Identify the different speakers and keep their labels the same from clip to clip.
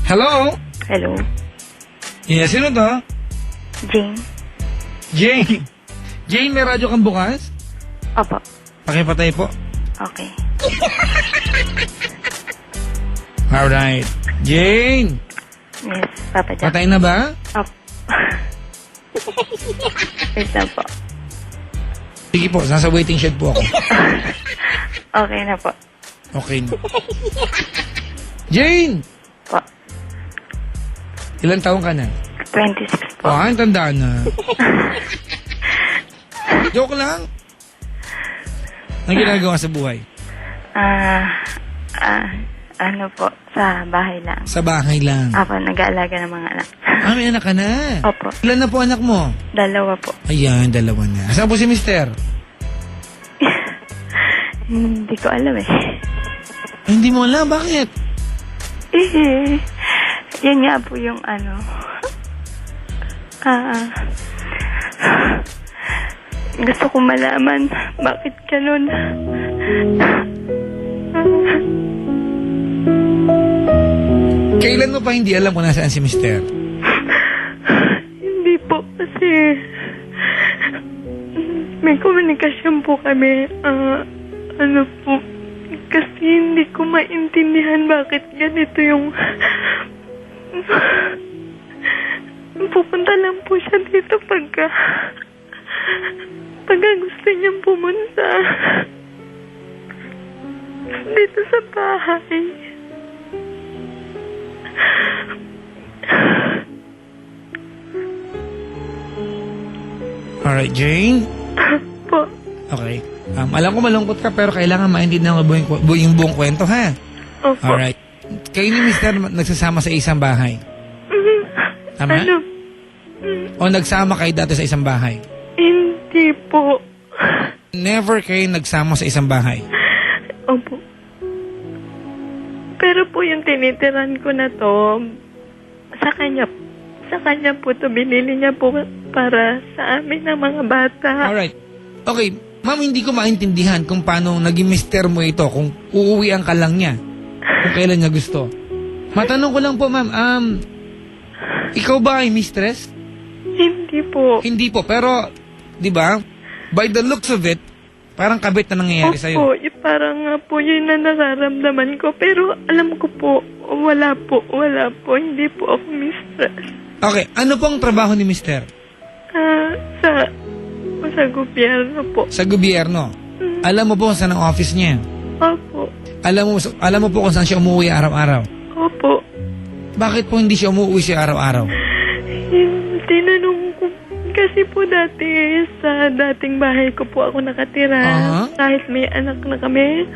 Speaker 1: Hello?
Speaker 2: Hello?
Speaker 1: Yes, sino to?
Speaker 2: Jane?
Speaker 1: Jane. Jane, may radyo kang bukas?
Speaker 2: Opo.
Speaker 1: Pakipatay po.
Speaker 2: Okay.
Speaker 1: Alright. Jane,
Speaker 2: Yes, Papa Jack.
Speaker 1: patay na ba?
Speaker 2: Opo. Wait lang po.
Speaker 1: Sige po, nasa waiting shed po ako.
Speaker 2: Okay na po.
Speaker 1: Okay na. Jane!
Speaker 2: Po.
Speaker 1: Ilan taong ka na?
Speaker 2: 26 po.
Speaker 1: Ang tandaan na. Joke lang. Anong ginagawa sa buhay?
Speaker 2: Ano po, sa bahay lang.
Speaker 1: Sa bahay lang.
Speaker 2: Apo, nag-aalaga ng mga anak.
Speaker 1: May anak ka na.
Speaker 2: Opo.
Speaker 1: Ilan na po anak mo?
Speaker 2: 2 po.
Speaker 1: Ayan, 2 na. Saan po si mister?
Speaker 2: Hindi ko alam eh.
Speaker 1: Hindi mo alam, bakit?
Speaker 2: Yun nga po yung ano. Gusto ko malaman bakit ganun.
Speaker 1: Kailan mo pa hindi alam kung nasaan si mister?
Speaker 2: Hindi po kasi may komunikasyon po kami. Ano po, kasi hindi ko maintindihan bakit ganito yung pupunta lang po siya dito pagka gusto niyang pumunta dito sa bahay.
Speaker 1: Alright, Jane?
Speaker 2: Po.
Speaker 1: Okay. Alam ko malungkot ka pero kailangan maintindihan mo yung buong kwento, ha?
Speaker 2: Opo.
Speaker 1: Alright. Kayo ni mister nagsasama sa isang bahay? Tama?
Speaker 2: Ano?
Speaker 1: O nagsama kayo dati sa isang bahay?
Speaker 2: Hindi po.
Speaker 1: Never kayo nagsama sa isang bahay?
Speaker 2: Opo. Pero po yung tinitiran ko na to, sa kanya po to, binili niya po para sa amin ng mga bata.
Speaker 1: Alright. Okay, ma'am, hindi ko maintindihan kung paano naging mister mo ito, kung uuwian ka lang niya, kung kailan niya gusto. Matanong ko lang po, ma'am, ikaw ba ay mistress?
Speaker 2: Hindi po.
Speaker 1: Hindi po, pero, di ba, by the looks of it, parang kabit na nangyayari sa'yo.
Speaker 2: Opo, parang nga po yun na nararamdaman ko. Pero alam ko po, wala po. Hindi po ako mistress.
Speaker 1: Okay, ano pong trabaho ni mister?
Speaker 2: Sa gobyerno po.
Speaker 1: Sa gobyerno. Alam mo po kung saan ang office niya?
Speaker 2: Opo.
Speaker 1: Alam mo po kung saan siya umuwi araw-araw?
Speaker 2: Opo.
Speaker 1: Bakit po hindi siya umuwi siya araw-araw?
Speaker 2: Tinanong ko, kasi po dati sa dating bahay ko po ako nakatira. Kahit may anak na kami,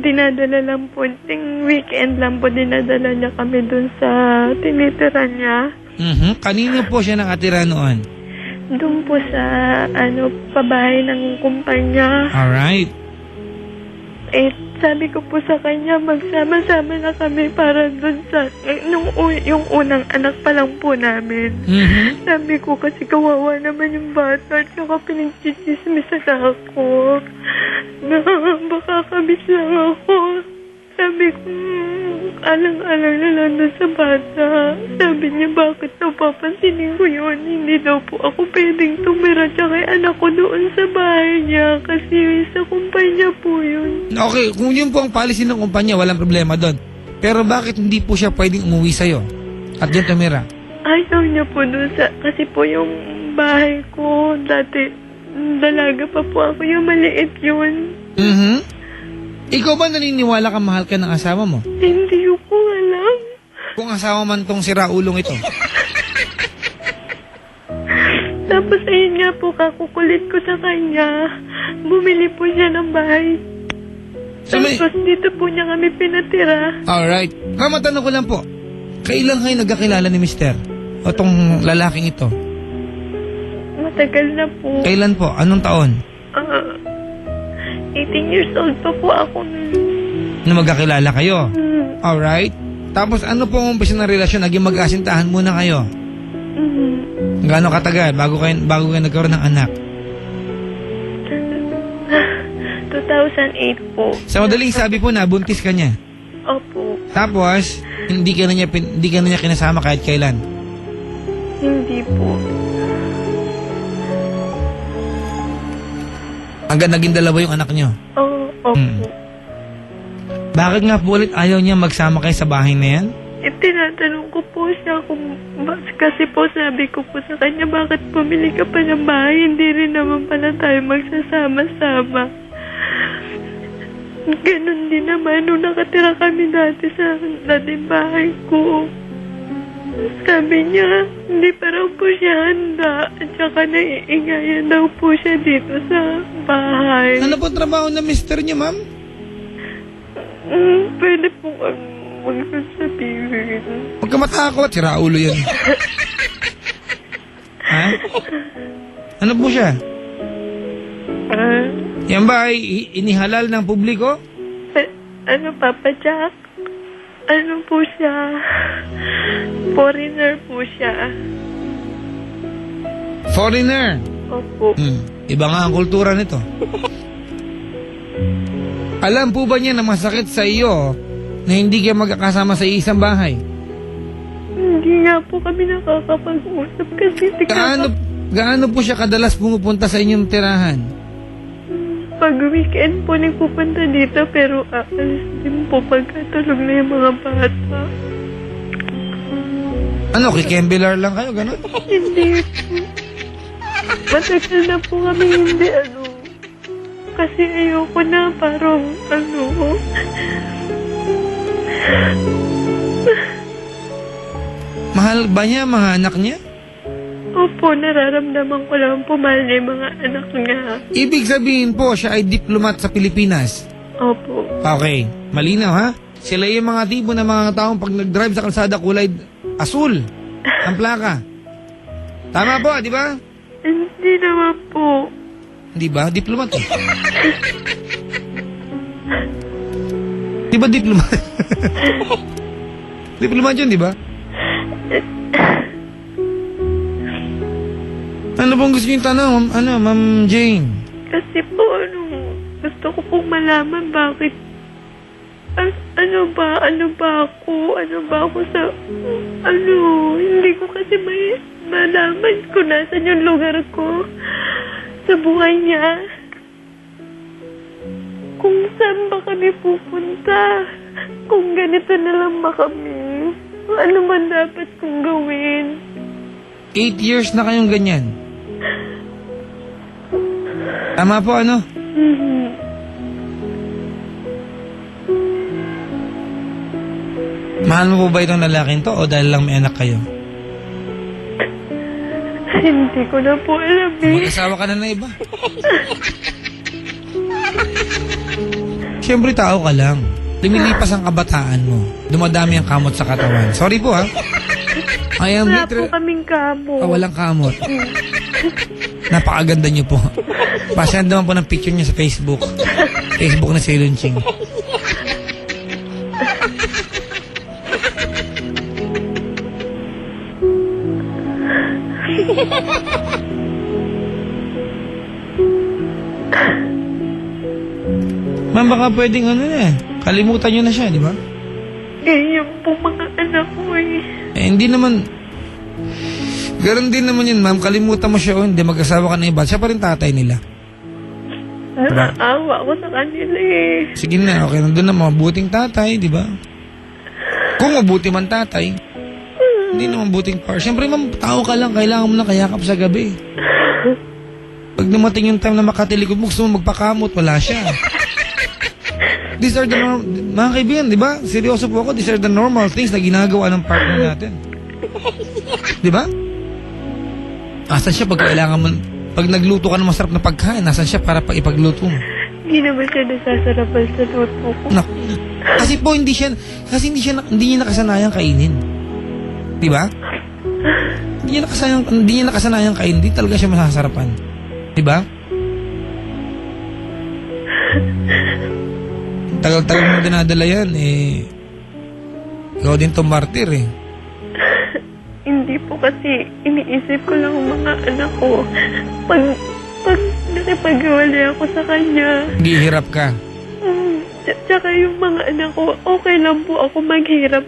Speaker 2: dinadala lang po, ting weekend lang po dinadala niya kami dun sa tinitira niya.
Speaker 1: Kanino po siya nakatira noon?
Speaker 2: Doon po sa, pabahay ng kumpanya.
Speaker 1: Alright.
Speaker 2: Sabi ko po sa kanya, magsama-sama na kami para doon sa, yung unang anak pa lang po namin. Sabi ko kasi kawawa naman yung bata, tsaka pinagchichismisan ako. Na baka kabis lang ako. Sabi ko, alang-alang na lang doon sa bata. Sabi niya, bakit napapansinin ko yun? Hindi daw po ako pwedeng tumira tsaka anak ko doon sa bahay niya kasi sa kumpanya po yun.
Speaker 1: Okay, kung yun po ang policy ng kumpanya, walang problema doon. Pero bakit hindi po siya pwedeng umuwi sa'yo? At diyan tumira?
Speaker 2: Ayaw niya po doon sa, kasi po yung bahay ko, dati, dalaga pa po ako, yung maliit yun.
Speaker 1: Ikaw ba naniniwala ka mahal ka ng asawa mo?
Speaker 2: Hindi ko alam.
Speaker 1: Kung asawa man tong siraulong ito.
Speaker 2: Tapos ayun nga po, kakukulit ko sa kanya. Bumili po siya ng bahay. Tapos dito po niya kami pinatira.
Speaker 1: Alright. Matanong ko lang po, kailan kayo nagkakilala ni mister? O tong lalaking ito?
Speaker 2: Matagal na po.
Speaker 1: Kailan po? Anong taon?
Speaker 2: 18 years old pa po ako
Speaker 1: Na magkakilala kayo? Alright. Tapos ano po ang umpisa ng relasyon? Naging mag-asintahan muna kayo? Gaano katagal bago kayo nagkaroon ng anak?
Speaker 2: 2008 po.
Speaker 1: Sa madaling sabi po, nabuntis ka niya.
Speaker 2: Opo.
Speaker 1: Tapos, Hindi ka na niya kinasama kahit kailan.
Speaker 2: Hindi po.
Speaker 1: Hanggang naging dalawa yung anak niyo.
Speaker 2: Oo, opo.
Speaker 1: Bakit nga po ulit ayaw niya magsama kayo sa bahay na yan?
Speaker 2: Tinatanong ko po siya kasi po sabi ko po sa kanya, bakit pumili ka pa ng bahay? Hindi rin naman pala tayo magsasama-sama. Ganon din naman nung nakatira kami dati sa dating bahay ko. Sabi niya, hindi pa raw po siya handa at saka naiingayan daw po siya dito sa bahay.
Speaker 1: Ano po trabaho na mister niyo, ma'am?
Speaker 2: Pwede po magsasabihin.
Speaker 1: Huwag ka matakot, sira ulo yan. Ha? Ano po siya? Yan ba ay inihalal ng publiko?
Speaker 2: Ano, Papa Jack? Ano po siya? Foreigner po siya.
Speaker 1: Foreigner?
Speaker 2: Opo.
Speaker 1: Iba nga ang kultura nito. Alam po ba niya na masakit sa iyo na hindi kayo magkakasama sa isang bahay?
Speaker 2: Hindi nga po kami nakakapag-usap kasi
Speaker 1: Gaano po siya kadalas pumupunta sa inyong tirahan?
Speaker 2: pag weekend po nagpupunta dito pero aalis din po pagkatulog na yung mga bata.
Speaker 1: Ano, kikembelar lang kayo, gano'n?
Speaker 2: Hindi po. Matagal na po kami hindi kasi ayoko na parang
Speaker 1: Mahal ba niya mga anak niya?
Speaker 2: Opo, nararamdaman ko lang po mahal niya yung mga anak niya.
Speaker 1: Ibig sabihin po, siya ay diplomat sa Pilipinas.
Speaker 2: Opo.
Speaker 1: Okay, malinaw ha? Sila yung mga tipo na mga taong pag nag-drive sa kalsada kulay asul ang plaka. Tama po, di ba?
Speaker 2: Hindi naman po.
Speaker 1: Di ba? Diplomat eh. Di ba diplomat? Diplomat yun, di ba? Ano pong gusto niyong tanong, Ma'am Jane?
Speaker 2: Kasi po, gusto ko pong malaman bakit, ano ba ako sa, hindi ko kasi may malaman kung nasan yung lugar ko sa buhay niya. Kung saan ba kami pupunta, kung ganito na lang ba kami, ano man dapat kong gawin.
Speaker 1: 8 years na kayong ganyan. Tama po, ano? Mahal mo po ba itong lalaking to o dahil lang may anak kayo?
Speaker 2: Hindi ko na po alam eh.
Speaker 1: Mag-asawa ka na na iba. Siyempre tao ka lang. Lumilipas ang kabataan mo. Dumadami ang kamot sa katawan. Sorry po ha. I am
Speaker 2: Wala po kaming kamot.
Speaker 1: walang kamot. Napakaganda niyo po. Pasyan naman po ng picture niya sa Facebook. Facebook na si Lunching. Ma'am, baka pwedeng kalimutan niyo na siya, di ba?
Speaker 2: Yung po mga anak ko eh.
Speaker 1: Hindi naman. Ganon din naman yun, ma'am. Kalimutan mo siya o hindi, mag-asawa ka na iba. Siya pa rin tatay nila.
Speaker 2: Nakaawa ko sa kanila eh.
Speaker 1: Sige na, okay. Nandun na mabuting tatay, di ba? Kung mabuti man tatay, hindi naman buting par. Siyempre, ma'am, tao ka lang. Kailangan mo na kayakap sa gabi. Pag dumating yung time na makatilikod mo, gusto mo magpakamot, wala siya. These are the mga kaibigan, di ba? Seryoso po ako, these are the normal things na ginagawa ng partner natin. Di ba? Asan siya pag kailangan mo, pag nagluto ka ng masarap na pagkain, asan siya para pag ipagluto mo?
Speaker 2: Hindi naman siya nasasarapan sa luto ko.
Speaker 1: Kasi po hindi niya nakasanayang kainin. Di ba? Hindi niya nakasanayang kainin, hindi talaga siya masasarapan. Di ba? Tagal-tagal mo dinadala yan, ikaw din tong martir
Speaker 2: Hindi po kasi iniisip ko lang ang mga anak ko. Pag nakipag-iwalay ako sa kanya.
Speaker 1: Gihirap ka.
Speaker 2: Tsaka yung mga anak ko, okay lang po ako maghirap,